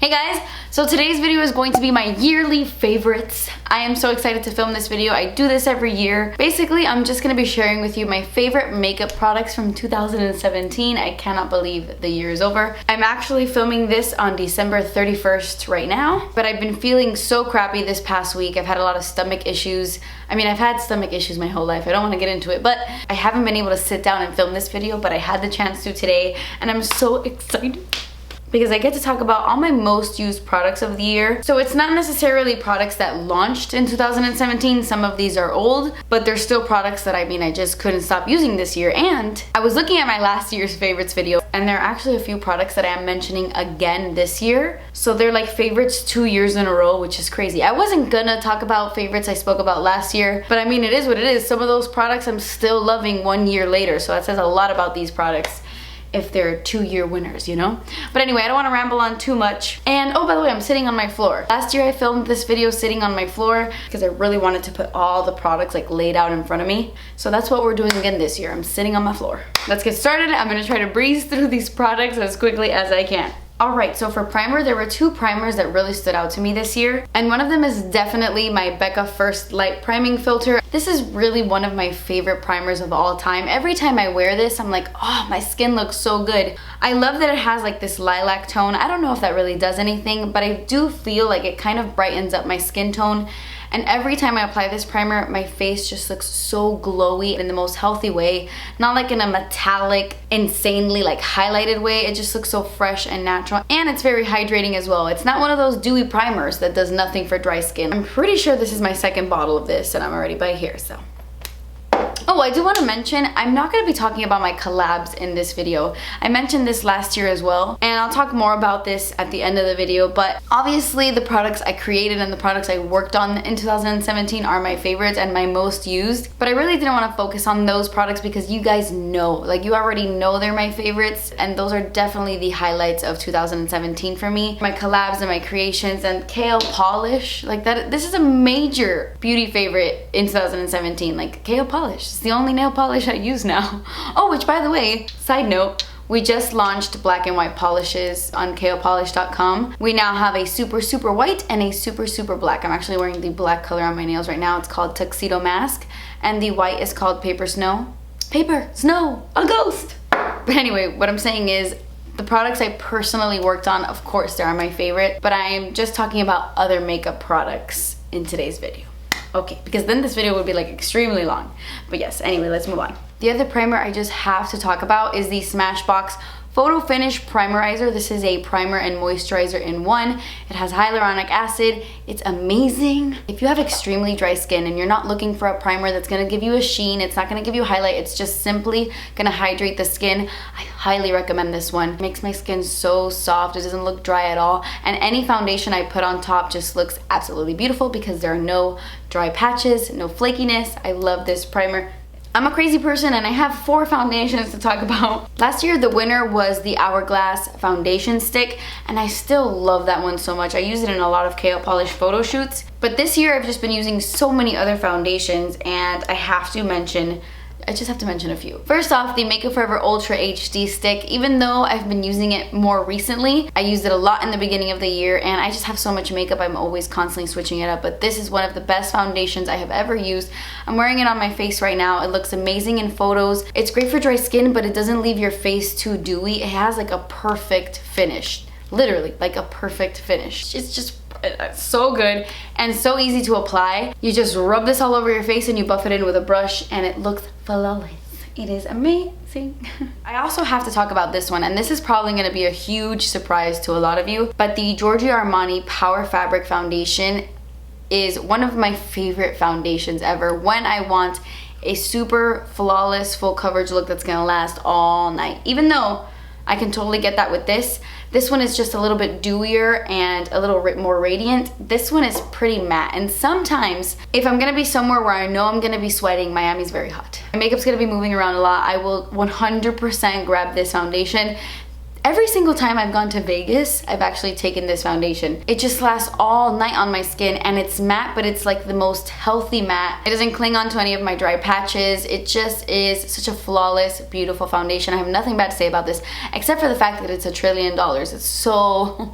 Hey guys, so today's video is going to be my yearly favorites. I am so excited to film this video. I do this every year. Basically, I'm just going to be sharing with you my favorite makeup products from 2017. I cannot believe the year is over. I'm actually filming this on December 31st right now, but I've been feeling so crappy this past week. I've had a lot of stomach issues. I mean, I've had stomach issues my whole life. I don't want to get into it, but I haven't been able to sit down and film this video, but I had the chance to today, and I'm so excited because I get to talk about all my most used products of the year. So it's not necessarily products that launched in 2017. Some of these are old, but they're still products that I just couldn't stop using this year. And I was looking at my last year's favorites video, and there are actually a few products that I am mentioning again this year. So they're like favorites 2 years in a row, which is crazy. I wasn't gonna talk about favorites I spoke about last year, but I mean, it is what it is. Some of those products I'm still loving 1 year later. So that says a lot about these products if they're 2-year winners, you know? But anyway, I don't want to ramble on too much. And oh, by the way, I'm sitting on my floor. Last year I filmed this video sitting on my floor because I really wanted to put all the products like laid out in front of me. So that's what we're doing again this year. I'm sitting on my floor. Let's get started. I'm gonna try to breeze through these products as quickly as I can. Alright, so for primer, there were 2 primers that really stood out to me this year. And one of them is definitely my Becca First Light Priming Filter. This is really one of my favorite primers of all time. Every time I wear this, I'm like, oh, my skin looks so good. I love that it has like this lilac tone. I don't know if that really does anything, but I do feel like it kind of brightens up my skin tone. And every time I apply this primer, my face just looks so glowy in the most healthy way. Not like in a metallic, insanely like highlighted way. It just looks so fresh and natural. And it's very hydrating as well. It's not one of those dewy primers that does nothing for dry skin. I'm pretty sure this is my second bottle of this and I'm already by here, so. Oh, I do want to mention, I'm not going to be talking about my collabs in this video. I mentioned this last year as well, and I'll talk more about this at the end of the video, but obviously the products I created and the products I worked on in 2017 are my favorites and my most used, but I really didn't want to focus on those products because you guys know, like you already know they're my favorites, and those are definitely the highlights of 2017 for me. My collabs and my creations and kale polish, like that, this is a major beauty favorite in 2017, like kale polish. It's the only nail polish I use now. Oh, which by the way, side note, we just launched black and white polishes on kalepolish.com. We now have a super white and a super black. I'm actually wearing the black color on my nails right now. It's called Tuxedo Mask, and the white is called Paper Snow. Paper Snow, a ghost. But anyway, what I'm saying is the products I personally worked on, of course, they are my favorite, but I am just talking about other makeup products in today's video. Okay, because then this video would be like extremely long. But yes, anyway, let's move on. The other primer I just have to talk about is the Smashbox Photofinish Primerizer. This is a primer and moisturizer in one. It has hyaluronic acid. It's amazing. If you have extremely dry skin and you're not looking for a primer that's gonna give you a sheen, it's not gonna give you highlight, it's just simply gonna hydrate the skin, I highly recommend this one. It makes my skin so soft, it doesn't look dry at all, and any foundation I put on top just looks absolutely beautiful because there are no dry patches, no flakiness. I love this primer. I'm a crazy person and I have 4 foundations to talk about. Last year the winner was the Hourglass foundation stick, and I still love that one so much. I use it in a lot of kale polish photo shoots. But this year I've just been using so many other foundations, and I just have to mention a few. First off, the Makeup Forever Ultra HD stick. Even though I've been using it more recently, I used it a lot in the beginning of the year, and I just have so much makeup, I'm always constantly switching it up. But this is one of the best foundations I have ever used. I'm wearing it on my face right now. It looks amazing in photos. It's great for dry skin, but it doesn't leave your face too dewy. It has like a perfect finish. Literally, like a perfect finish. It's just so good and so easy to apply. You just rub this all over your face and you buff it in with a brush and it looks flawless. It is amazing. I also have to talk about this one, and this is probably going to be a huge surprise to a lot of you, but the Giorgio Armani Power Fabric Foundation is one of my favorite foundations ever when I want a super flawless full coverage look that's going to last all night. Even though I can totally get that with this. This one is just a little bit dewier and a little more radiant. This one is pretty matte, and sometimes if I'm gonna be somewhere where I know I'm gonna be sweating, Miami's very hot, my makeup's gonna be moving around a lot, I will 100% grab this foundation. Every single time I've gone to Vegas, I've actually taken this foundation. It just lasts all night on my skin, and it's matte, but it's like the most healthy matte. It doesn't cling on to any of my dry patches. It just is such a flawless, beautiful foundation. I have nothing bad to say about this, except for the fact that it's $1 trillion. It's so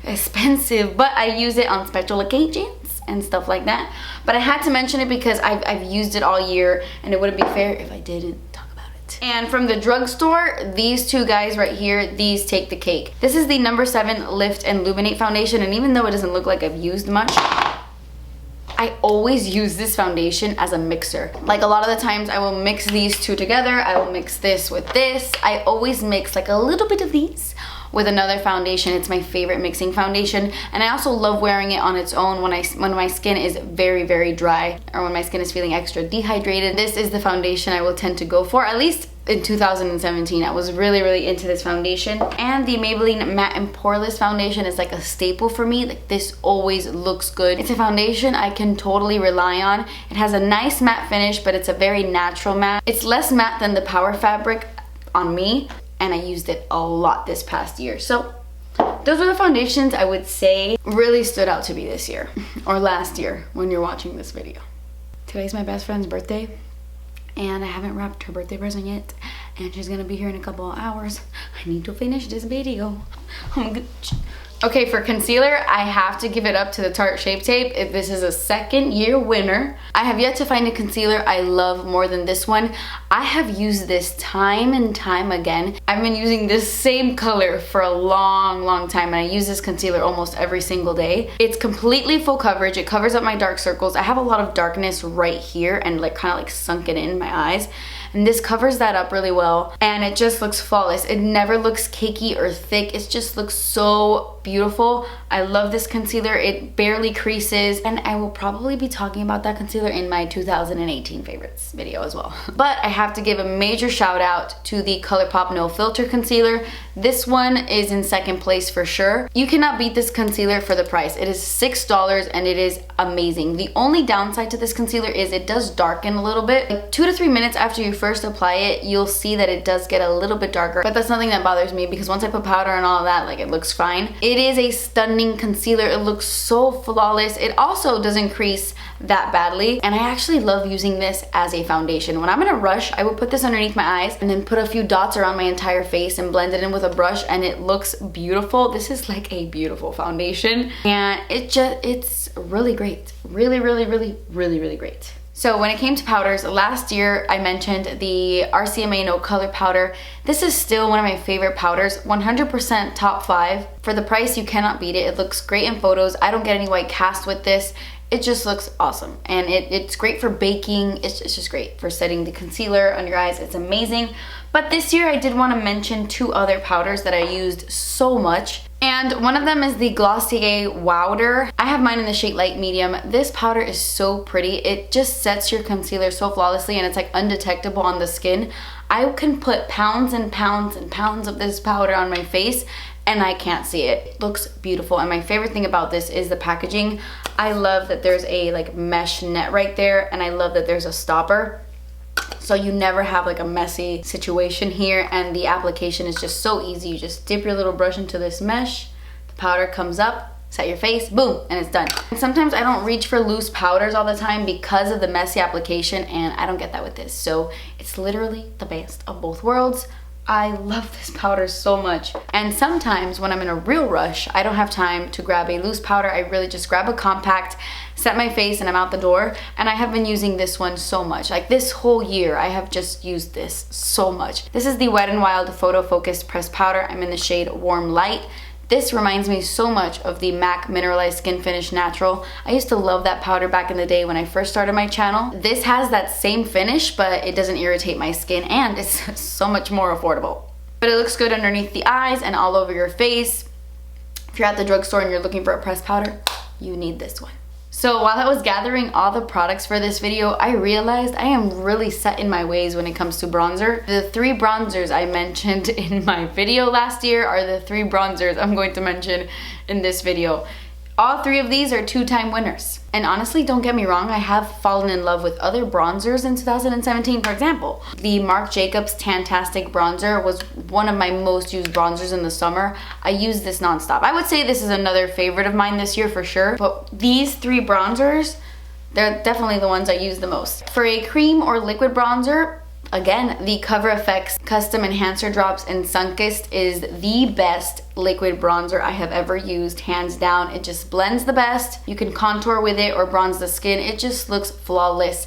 expensive, but I use it on special occasions and stuff like that. But I had to mention it because I've used it all year, and it wouldn't be fair if I didn't talk about it. And from the drugstore, these two guys right here, these take the cake. This is the No. 7 Lift and Luminate foundation, and even though it doesn't look like I've used much, I always use this foundation as a mixer. Like a lot of the times I will mix these two together. I will mix this with this. I always mix like a little bit of these with another foundation. It's my favorite mixing foundation, and I also love wearing it on its own when my skin is very, very dry, or when my skin is feeling extra dehydrated. This is the foundation I will tend to go for, at least in 2017. I was really, really into this foundation. And the Maybelline Matte and Poreless foundation is like a staple for me. Like, this always looks good. It's a foundation I can totally rely on. It has a nice matte finish, but it's a very natural matte. It's less matte than the Power Fabric on me, and I used it a lot this past year. So those are the foundations I would say really stood out to me this year, or last year when you're watching this video. Today's my best friend's birthday, and I haven't wrapped her birthday present yet, and she's gonna be here in a couple of hours. I need to finish this video. Okay, for concealer, I have to give it up to the Tarte Shape Tape. If this is a second year winner. I have yet to find a concealer I love more than this one. I have used this time and time again. I've been using this same color for a long time, and I use this concealer almost every single day. It's completely full coverage. It covers up my dark circles. I have a lot of darkness right here and like kind of like sunken in my eyes, and this covers that up really well, and it just looks flawless. It never looks cakey or thick. It just looks so beautiful. I love this concealer. It barely creases, and I will probably be talking about that concealer in my 2018 favorites video as well. But I have to give a major shout out to the Colourpop No Filter concealer. This one is in second place for sure. You cannot beat this concealer for the price. It is $6, and it is amazing. The only downside to this concealer is it does darken a little bit. Like 2 to 3 minutes after you first apply it, you'll see that it does get a little bit darker, but that's nothing that bothers me because once I put powder and all of that, like, it looks fine. It is a stunning concealer. It looks so flawless. It also doesn't crease that badly, and I actually love using this as a foundation. When I'm in a rush, I will put this underneath my eyes and then put a few dots around my entire face and blend it in with a brush, and it looks beautiful. This is like a beautiful foundation, and it's really great. Really great. So when it came to powders, last year I mentioned the RCMA No Color Powder. This is still one of my favorite powders, 100% top 5. For the price, you cannot beat it. It looks great in photos. I don't get any white cast with this. It just looks awesome, and it's great for baking. It's just great for setting the concealer on your eyes. It's amazing. But this year I did want to mention 2 other powders that I used so much, and one of them is the Glossier Wowder. I have mine in the shade light medium. This powder is so pretty. It just sets your concealer so flawlessly, and it's like undetectable on the skin. I can put pounds and pounds and pounds of this powder on my face, and I can't see it. It looks beautiful, and my favorite thing about this is the packaging. I love that there's a like mesh net right there, and I love that there's a stopper. So you never have like a messy situation here, and the application is just so easy. You just dip your little brush into this mesh, the powder comes up, set your face, boom, and it's done. And sometimes I don't reach for loose powders all the time because of the messy application, and I don't get that with this. So it's literally the best of both worlds. I love this powder so much. And sometimes when I'm in a real rush, I don't have time to grab a loose powder. I really just grab a compact, set my face, and I'm out the door. And I have been using this one so much. Like this whole year, I have just used this so much. This is the Wet n Wild Photofocus Pressed Powder. I'm in the shade Warm Light. This reminds me so much of the MAC Mineralized Skin Finish Natural. I used to love that powder back in the day when I first started my channel. This has that same finish, but it doesn't irritate my skin, and it's so much more affordable. But it looks good underneath the eyes and all over your face. If you're at the drugstore and you're looking for a pressed powder, you need this one. So while I was gathering all the products for this video, I realized I am really set in my ways when it comes to bronzer. The 3 bronzers I mentioned in my video last year are the 3 bronzers I'm going to mention in this video. All three of these are 2-time winners. And honestly, don't get me wrong, I have fallen in love with other bronzers in 2017. For example, the Marc Jacobs Tastic bronzer was one of my most used bronzers in the summer. I use this nonstop. I would say this is another favorite of mine this year for sure, but these 3 bronzers, they're definitely the ones I use the most. For a cream or liquid bronzer, again, the Cover FX Custom Enhancer Drops in Sunkissed is the best liquid bronzer I have ever used, hands down. It just blends the best. You can contour with it or bronze the skin. It just looks flawless.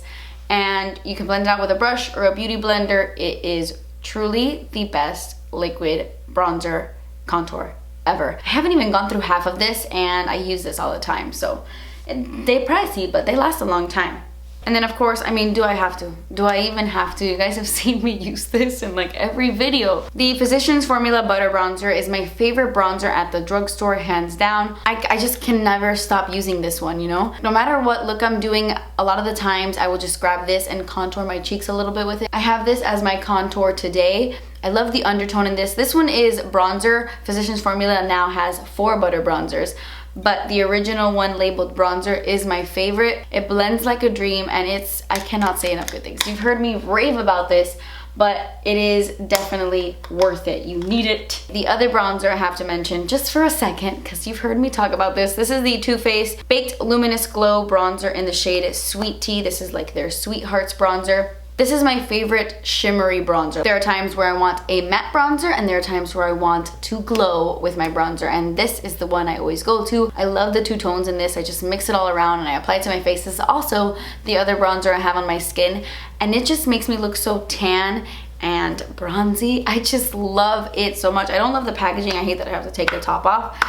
And you can blend it out with a brush or a beauty blender. It is truly the best liquid bronzer contour ever. I haven't even gone through half of this and I use this all the time. So they're pricey, but they last a long time. And then of course, I mean, do I have to? Do I even have to? You guys have seen me use this in like every video. The Physicians Formula Butter Bronzer is my favorite bronzer at the drugstore, hands down. I just can never stop using this one, you know? No matter what look I'm doing, a lot of the times I will just grab this and contour my cheeks a little bit with it. I have this as my contour today. I love the undertone in this. This one is bronzer. Physicians Formula now has 4 butter bronzers, but the original one labeled bronzer is my favorite. It blends like a dream and I cannot say enough good things. You've heard me rave about this, but it is definitely worth it. You need it. The other bronzer I have to mention just for a second, because you've heard me talk about this. This is the Too Faced Baked Luminous Glow Bronzer in the shade Sweet Tea. This is like their Sweethearts bronzer. This is my favorite shimmery bronzer. There are times where I want a matte bronzer and there are times where I want to glow with my bronzer, and this is the one I always go to. I love the 2 tones in this. I just mix it all around and I apply it to my face. This is also the other bronzer I have on my skin, and it just makes me look so tan and bronzy. I just love it so much. I don't love the packaging. I hate that I have to take the top off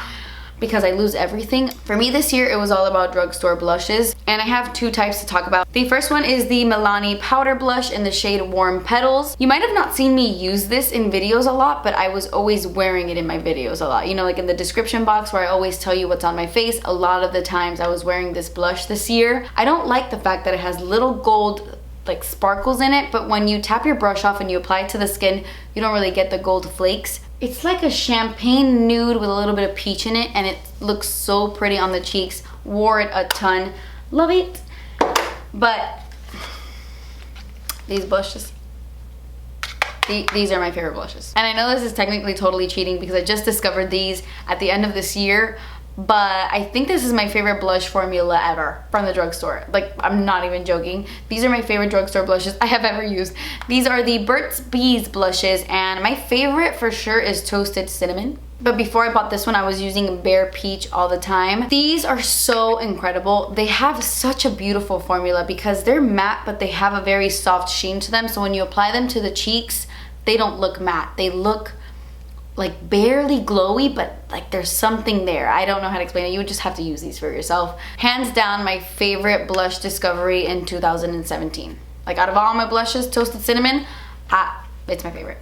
because I lose everything. For me this year, it was all about drugstore blushes, and I have 2 types to talk about. The first one is the Milani Powder Blush in the shade Warm Petals. You might have not seen me use this in videos a lot, but I was always wearing it in my videos a lot. You know, like in the description box where I always tell you what's on my face, a lot of the times I was wearing this blush this year. I don't like the fact that it has little gold like sparkles in it, but when you tap your brush off and you apply it to the skin, you don't really get the gold flakes. It's like a champagne nude with a little bit of peach in it, and it looks so pretty on the cheeks. Wore it a ton. Love it. But these blushes, these are my favorite blushes. And I know this is technically totally cheating because I just discovered these at the end of this year, but I think this is my favorite blush formula ever from the drugstore. Like, I'm not even joking. These are my favorite drugstore blushes I have ever used. These are the Burt's Bees blushes, and my favorite for sure is Toasted Cinnamon. But before I bought this one, I was using Bare Peach all the time. These are so incredible. They have such a beautiful formula because they're matte, but they have a very soft sheen to them. So when you apply them to the cheeks, they don't look matte. They look like barely glowy, but like there's something there. I don't know how to explain it. You would just have to use these for yourself. Hands down, my favorite blush discovery in 2017. Like out of all my blushes, Toasted Cinnamon, it's my favorite.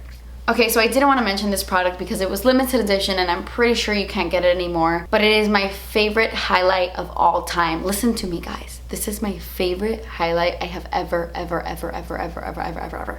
Okay, so I didn't want to mention this product because it was limited edition and I'm pretty sure you can't get it anymore, but it is my favorite highlight of all time. Listen to me, guys. This is my favorite highlight I have ever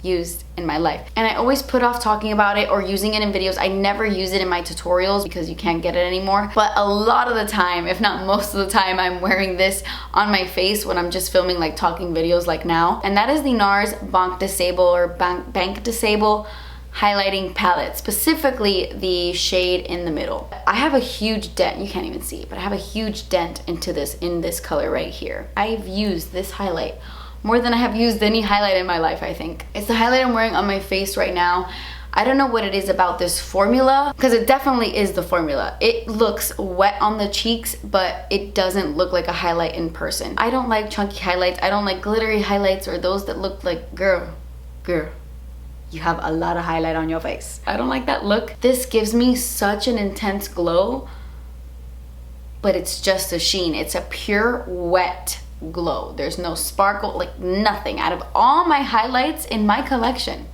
used in my life. And I always put off talking about it or using it in videos. I never use it in my tutorials because you can't get it anymore. But a lot of the time, if not most of the time, I'm wearing this on my face when I'm just filming like talking videos like now. And that is the Nars Banc Disable or Banc Disable highlighting palette, specifically the shade in the middle. I have a huge dent, you can't even see it, but I have a huge dent in this color right here. I've used this highlight more than I have used any highlight in my life, I think. It's the highlight I'm wearing on my face right now. I don't know what it is about this formula, because it definitely is the formula. It looks wet on the cheeks, but it doesn't look like a highlight in person. I don't like chunky highlights. I don't like glittery highlights or those that look like, girl, you have a lot of highlight on your face. I don't like that look. This gives me such an intense glow, but it's just a sheen. It's a pure wet glow. There's no sparkle, like nothing. Out of all my highlights in my collection,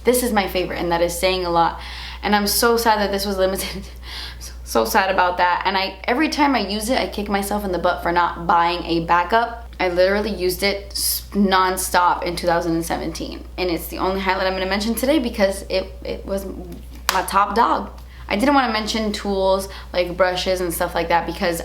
this is my favorite, and that is saying a lot. And I'm so sad that this was limited. So sad about that. And every time I use it, I kick myself in the butt for not buying a backup. I literally used it non-stop in 2017, and it's the only highlight I'm going to mention today because it was my top dog. I didn't want to mention tools like brushes and stuff like that because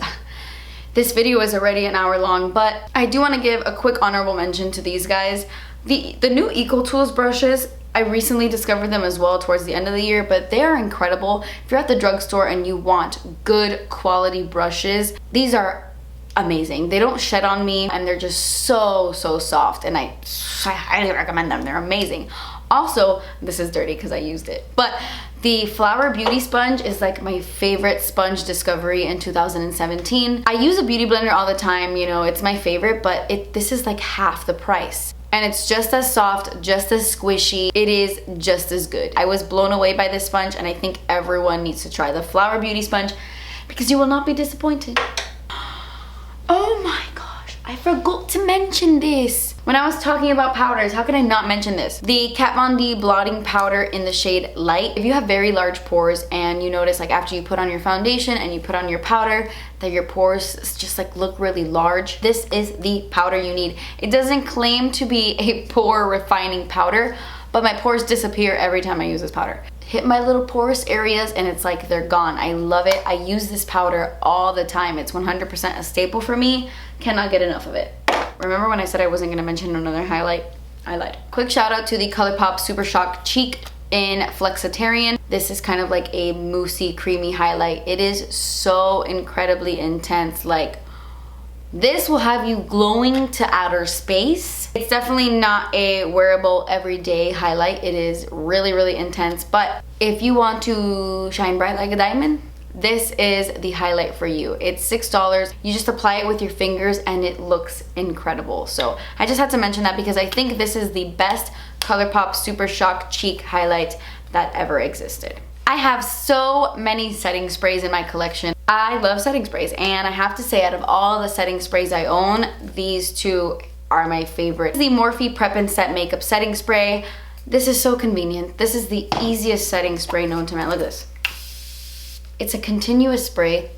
This video is already an hour long, but I do want to give a quick honorable mention to these guys. The new EcoTools brushes, I recently discovered them as well towards the end of the year, but they are incredible. If you're at the drugstore and you want good quality brushes, these are amazing. They don't shed on me and they're just so soft, and I highly recommend them. They're amazing. Also, this is dirty because I used it, but the Flower Beauty sponge is like my favorite sponge discovery in 2017. I use a beauty blender all the time, you know, it's my favorite, but this is like half the price. And it's just as soft, just as squishy. It is just as good. I was blown away by this sponge, and I think everyone needs to try the Flower Beauty sponge because you will not be disappointed. Oh my gosh, I forgot to mention this. When I was talking about powders, how can I not mention this? The Kat Von D blotting powder in the shade Light. If you have very large pores and you notice like after you put on your foundation and you put on your powder that your pores just like look really large, this is the powder you need. It doesn't claim to be a pore refining powder, but my pores disappear every time I use this powder. Hit my little porous areas and it's like they're gone. I love it. I use this powder all the time. It's 100% a staple for me. Cannot get enough of it. Remember when I said I wasn't going to mention another highlight? I lied. Quick shout out to the Colourpop Super Shock Cheek in Flexitarian. This is kind of like a moussey, creamy highlight. It is so incredibly intense. Like, this will have you glowing to outer space. It's definitely not a wearable everyday highlight. It is really intense, but if you want to shine bright like a diamond, this is the highlight for you. It's $6. You just apply it with your fingers and it looks incredible. So I just had to mention that because I think this is the best Colourpop Super Shock Cheek highlight that ever existed. I have so many setting sprays in my collection. I love setting sprays, and I have to say, out of all the setting sprays I own, these two are my favorite. The Morphe Prep and Set Makeup Setting Spray. This is so convenient. This is the easiest setting spray known to man. Look at this. It's a continuous spray.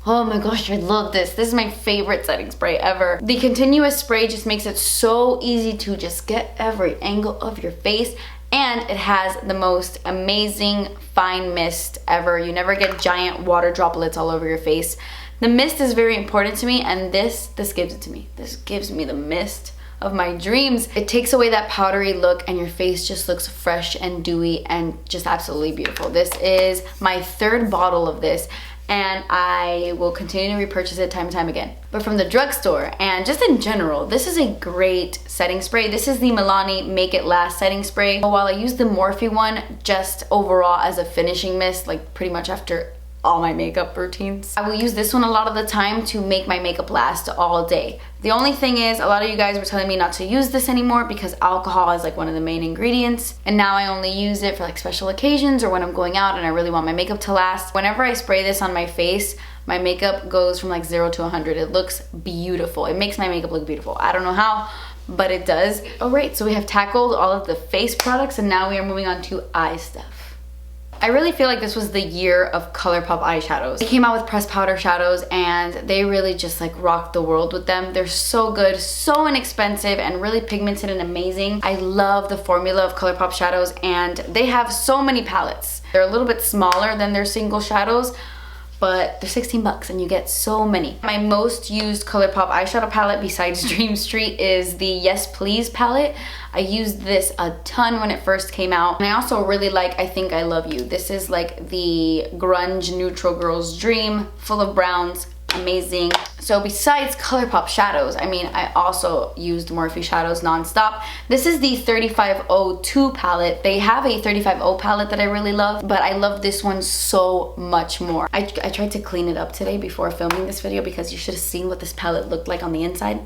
Oh my gosh, I love this. This is my favorite setting spray ever. The continuous spray just makes it so easy to just get every angle of your face, and it has the most amazing fine mist ever. You never get giant water droplets all over your face. The mist is very important to me, and this gives it to me. This gives me the mist of my dreams. It takes away that powdery look and your face just looks fresh and dewy and just absolutely beautiful. This is my third bottle of this, and I will continue to repurchase it time and time again. But from the drugstore and just in general, this is a great setting spray. This is the Milani Make It Last setting spray. While I use the Morphe one just overall as a finishing mist, like pretty much after all my makeup routines, I will use this one a lot of the time to make my makeup last all day. The only thing is, a lot of you guys were telling me not to use this anymore because alcohol is like one of the main ingredients, and now I only use it for like special occasions or when I'm going out and I really want my makeup to last. Whenever I spray this on my face, my makeup goes from like 0 to 100. It looks beautiful. It makes my makeup look beautiful. I don't know how, but it does. Alright, so we have tackled all of the face products, and now we are moving on to eye stuff. I really feel like this was the year of Colourpop eyeshadows. They came out with pressed powder shadows, and they really just like rocked the world with them. They're so good, so inexpensive, and really pigmented and amazing. I love the formula of Colourpop shadows, and they have so many palettes. They're a little bit smaller than their single shadows, but they're 16 bucks and you get so many. My most used Colourpop eyeshadow palette besides Dream Street is the Yes Please palette. I used this a ton when it first came out. And I also really like I Think I Love You. This is like the grunge neutral girl's dream, full of browns, amazing. So besides Colourpop shadows, I mean, I also used Morphe shadows nonstop. This is the 3502 palette. They have a 3500 palette that I really love, but I love this one so much more. I tried to clean it up today before filming this video because you should have seen what this palette looked like on the inside.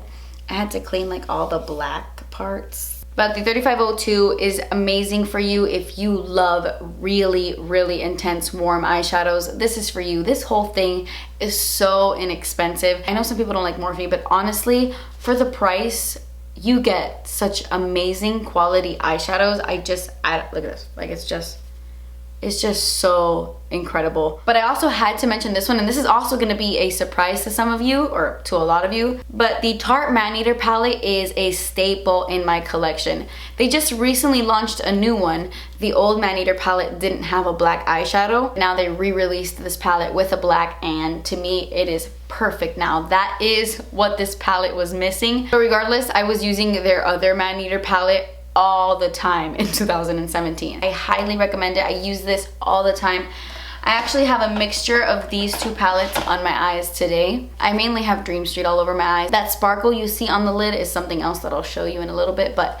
I had to clean like all the black parts. But the 3502 is amazing for you if you love really intense warm eyeshadows. This is for you. This whole thing is so inexpensive. I know some people don't like Morphe, but honestly, for the price, you get such amazing quality eyeshadows. Look at this. Like, it's is just so incredible. But I also had to mention this one, and this is also going to be a surprise to some of you, or to a lot of you, but the Tarte Matte Eater palette is a staple in my collection. They just recently launched a new one. The old Matte Eater palette didn't have a black eyeshadow. Now they re-released this palette with a black, and to me it is perfect now. That is what this palette was missing. But regardless, I was using their other Matte Eater palette all the time in 2017. I highly recommend it. I use this all the time. I actually have a mixture of these two palettes on my eyes today. I mainly have Dream Street all over my eyes. That sparkle you see on the lid is something else that I'll show you in a little bit, but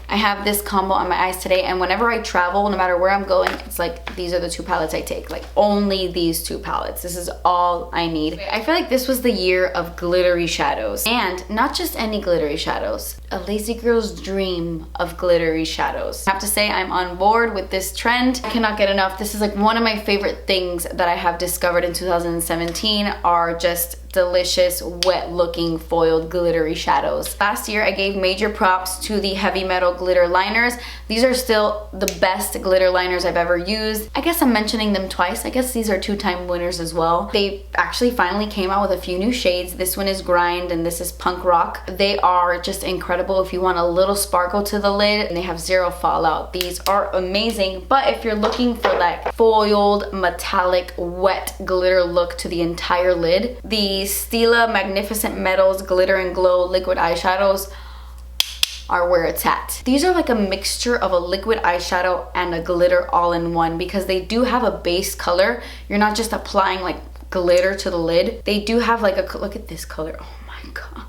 I have this combo on my eyes today, and whenever I travel, no matter where I'm going, it's like these are the two palettes I take, like only these two palettes. This is all I need. I feel like this was the year of glittery shadows, and not just any glittery shadows, a lazy girl's dream of glittery shadows. I have to say I'm on board with this trend. I cannot get enough. This is like one of my favorite things that I have discovered in 2017 are just delicious, wet looking foiled glittery shadows. Last year I gave major props to the Heavy Metal glitter liners. These are still the best glitter liners I've ever used. I guess I'm mentioning them twice. I guess these are two-time winners as well. They actually finally came out with a few new shades. This one is Grind and this is Punk Rock. They are just incredible if you want a little sparkle to the lid, and they have zero fallout. These are amazing, but if you're looking for that foiled, metallic, wet glitter look to the entire lid, the Stila Magnificent Metals Glitter and Glow liquid eyeshadows are where it's at. These are like a mixture of a liquid eyeshadow and a glitter all in one, because they do have a base color. You're not just applying like glitter to the lid. They do have like a, look at this color. Oh my god.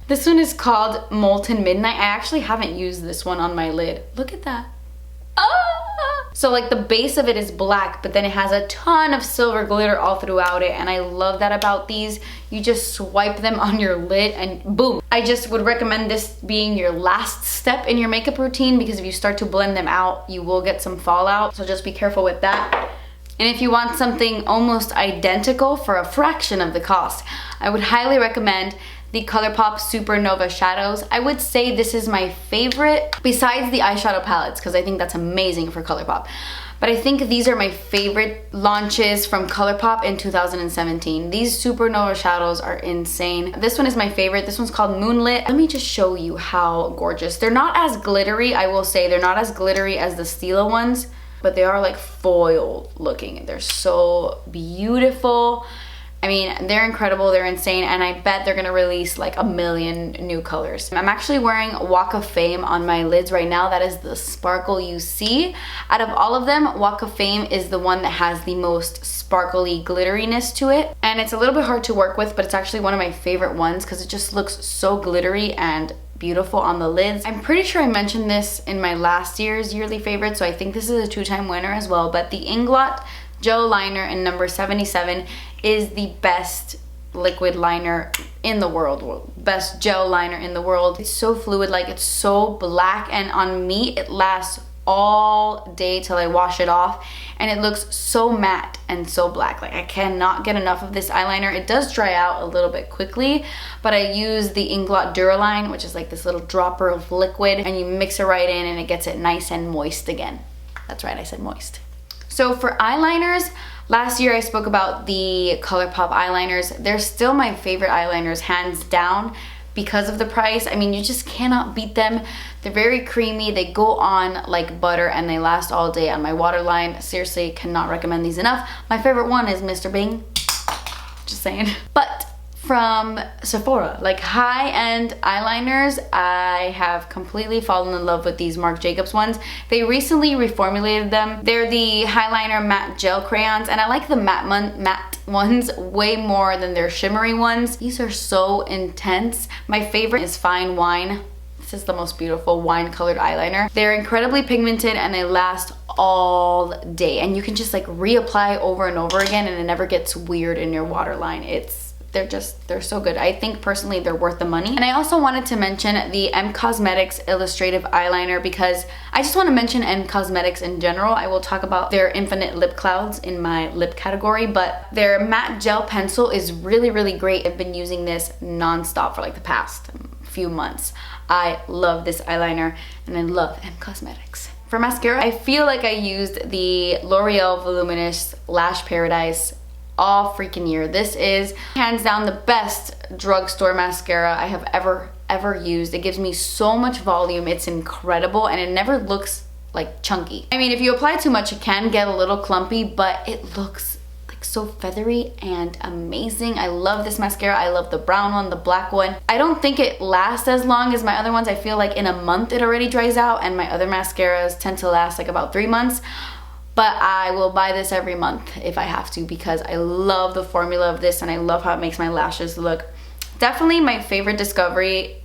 This one is called Molten Midnight. I actually haven't used this one on my lid. Look at that. So like the base of it is black, but then it has a ton of silver glitter all throughout it, and I love that about these. You just swipe them on your lid and boom. I just would recommend this being your last step in your makeup routine, because if you start to blend them out, you will get some fallout, so just be careful with that. And if you want something almost identical for a fraction of the cost, I would highly recommend the Colourpop Supernova Shadows. I would say this is my favorite, besides the eyeshadow palettes, because I think that's amazing for Colourpop. But I think these are my favorite launches from Colourpop in 2017. These Supernova Shadows are insane. This one is my favorite. This one's called Moonlit. Let me just show you how gorgeous. They're not as glittery, I will say. They're not as glittery as the Stila ones, but they are like foil looking. They're so beautiful. I mean, they're incredible, they're insane, and I bet they're gonna release like a million new colors. I'm actually wearing Walk of Fame on my lids right now. That is the sparkle you see. Out of all of them, Walk of Fame is the one that has the most sparkly glitteriness to it. And it's a little bit hard to work with, but it's actually one of my favorite ones because it just looks so glittery and beautiful on the lids. I'm pretty sure I mentioned this in my last year's yearly favorite, so I think this is a two-time winner as well, but the Inglot Gel Liner in number 77 is the best liquid liner in the world, best gel liner in the world. It's so fluid, like it's so black, and on me it lasts all day till I wash it off, and it looks so matte and so black. Like I cannot get enough of this eyeliner. It does dry out a little bit quickly, but I use the Inglot Duraline, which is like this little dropper of liquid, and you mix it right in and it gets it nice and moist again. That's right, I said moist. So for eyeliners, last year I spoke about the Colourpop eyeliners. They're still my favorite eyeliners, hands down, because of the price. I mean, you just cannot beat them. They're very creamy, they go on like butter, and they last all day on my waterline. Seriously, cannot recommend these enough. My favorite one is Mr. Bing, just saying. But from Sephora, like high-end eyeliners, I have completely fallen in love with these Marc Jacobs ones. They recently reformulated them. They're the Highliner Matte Gel Crayons, and I like the matte ones way more than their shimmery ones. These are so intense. My favorite is Fine Wine. This is the most beautiful wine-colored eyeliner. They're incredibly pigmented and they last all day, and you can just like reapply over and over again, and it never gets weird in your waterline. They're so good. I think personally they're worth the money. And I also wanted to mention the M Cosmetics Illustrative Eyeliner, because I just want to mention M Cosmetics in general. I will talk about their Infinite Lip Clouds in my lip category, but their matte gel pencil is really, really great. I've been using this non-stop for like the past few months. I love this eyeliner and I love M Cosmetics. For mascara, I feel like I used the L'Oreal Voluminous Lash Paradise all freaking year. This is hands down the best drugstore mascara I have ever used. It gives me so much volume. It's incredible, and it never looks like chunky. I mean, if you apply too much, it can get a little clumpy, but it looks like so feathery and amazing. I love this mascara. I love the brown one, the black one. I don't think it lasts as long as my other ones. I feel like in a month it already dries out, and my other mascaras tend to last like about 3 months. But I will buy this every month if I have to, because I love the formula of this and I love how it makes my lashes look. Definitely my favorite discovery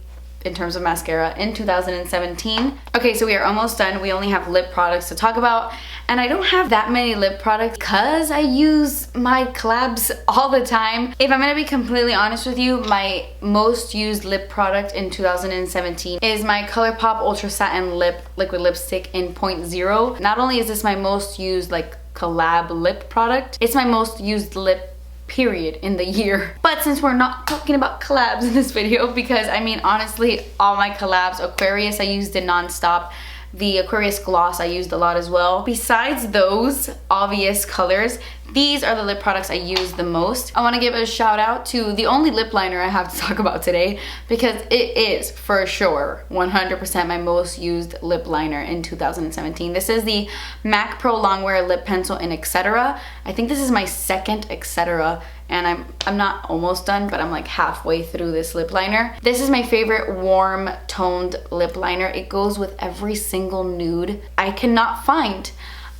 in terms of mascara in 2017. Okay, so we are almost done. We only have lip products to talk about, and I don't have that many lip products because I use my collabs all the time. If I'm gonna be completely honest with you, my most used lip product in 2017 is my Colourpop Ultra Satin Liquid Lipstick in 0.0. Not only is this my most used like collab lip product, it's my most used lip period in the year. But since we're not talking about collabs in this video, because I mean honestly all my collabs, Aquarius I used it non-stop, the Aquarius gloss I used a lot as well. Besides those obvious colors, these are the lip products I use the most. I want to give a shout out to the only lip liner I have to talk about today, because it is for sure 100% my most used lip liner in 2017. This is the MAC Pro Longwear Lip Pencil in Etc. I think this is my second Etc. and I'm not almost done, but I'm like halfway through this lip liner. This is my favorite warm toned lip liner. It goes with every single nude. I cannot find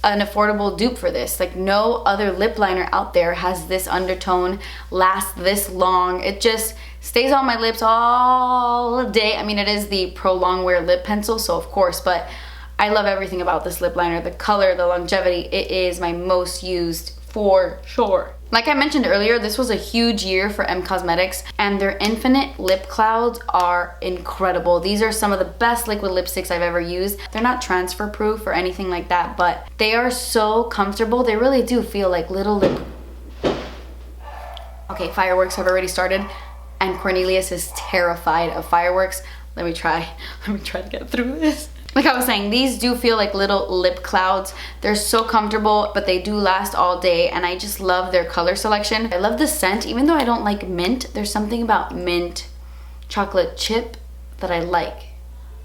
an affordable dupe for this. Like no other lip liner out there has this undertone, lasts this long. It just stays on my lips all day. I mean, it is the Pro Longwear lip pencil, so of course, but I love everything about this lip liner. The color, the longevity, it is my most used for sure. Like I mentioned earlier, this was a huge year for M Cosmetics, and their Infinite Lip Clouds are incredible. These are some of the best liquid lipsticks I've ever used. They're not transfer proof or anything like that, but they are so comfortable. They really do feel like little lip... Okay, fireworks have already started, and Cornelius is terrified of fireworks. Let me try to get through this. Like I was saying, these do feel like little lip clouds. They're so comfortable, but they do last all day, and I just love their color selection. I love the scent, even though I don't like mint. There's something about mint chocolate chip that I like,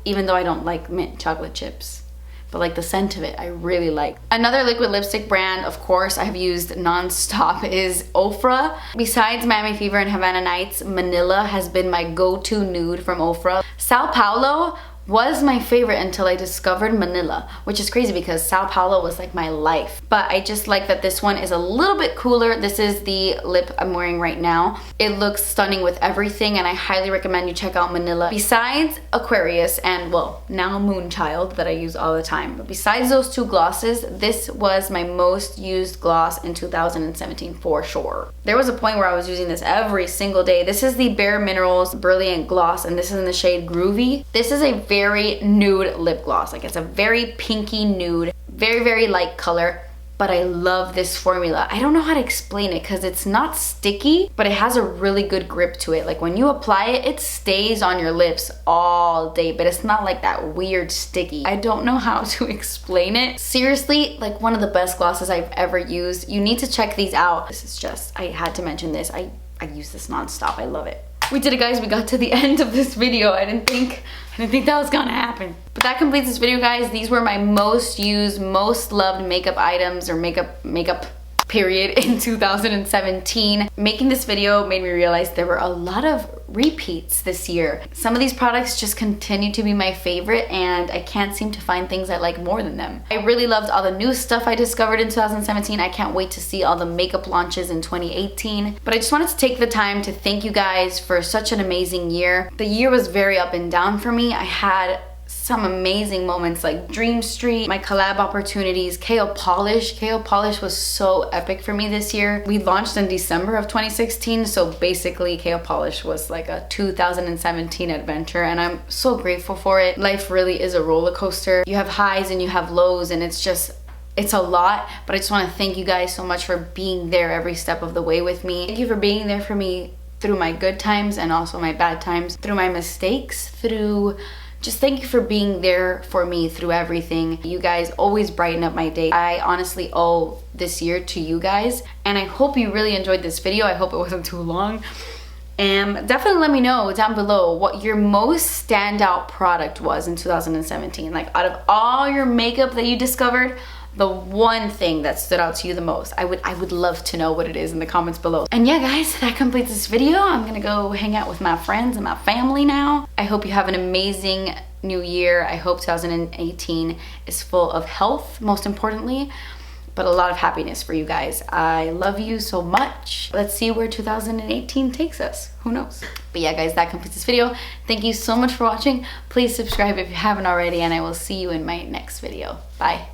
even though I don't like mint chocolate chips. But like the scent of it, I really like. Another liquid lipstick brand, of course, I've used non-stop is Ofra. Besides Miami Fever and Havana Nights, Manila has been my go-to nude from Ofra. Sao Paulo was my favorite until I discovered Manila, which is crazy because Sao Paulo was like my life. But I just like that this one is a little bit cooler. This is the lip I'm wearing right now. It looks stunning with everything, and I highly recommend you check out Manila. Besides Aquarius and, well, now Moonchild that I use all the time, but besides those two glosses, this was my most used gloss in 2017 for sure. There was a point where I was using this every single day. This is the Bare Minerals Brilliant Gloss, and this is in the shade Groovy. This is a very nude lip gloss. Like it's a very pinky nude, very light color, but I love this formula. I don't know how to explain it because it's not sticky, but it has a really good grip to it. Like when you apply it, it stays on your lips all day, but it's not like that weird sticky. I don't know how to explain it. Seriously, like one of the best glosses I've ever used. You need to check these out. This is just, I had to mention this. I use this non-stop. I love it. We did it, guys. We got to the end of this video. I didn't think that was gonna happen. But that completes this video, guys. These were my most used, most loved makeup items or makeup period in 2017. Making this video made me realize there were a lot of repeats this year. Some of these products just continue to be my favorite, and I can't seem to find things I like more than them. I really loved all the new stuff I discovered in 2017. I can't wait to see all the makeup launches in 2018. But I just wanted to take the time to thank you guys for such an amazing year. The year was very up and down for me. I had some amazing moments like Dream Street, my collab opportunities, KO Polish. KO Polish was so epic for me this year. We launched in December of 2016, so basically KO Polish was like a 2017 adventure, and I'm so grateful for it. Life really is a roller coaster. You have highs and you have lows, and it's a lot, but I just want to thank you guys so much for being there every step of the way with me. Thank you for being there for me through my good times and also my bad times, through my mistakes, through just thank you for being there for me through everything. You guys always brighten up my day. I honestly owe this year to you guys, and I hope you really enjoyed this video. I hope it wasn't too long. And definitely let me know down below what your most standout product was in 2017. Like, out of all your makeup that you discovered, the one thing that stood out to you the most. I would love to know what it is in the comments below. And yeah, guys, that completes this video. I'm gonna go hang out with my friends and my family now. I hope you have an amazing new year. I hope 2018 is full of health, most importantly, but a lot of happiness for you guys. I love you so much. Let's see where 2018 takes us. Who knows? But yeah, guys, that completes this video. Thank you so much for watching. Please subscribe if you haven't already, and I will see you in my next video. Bye.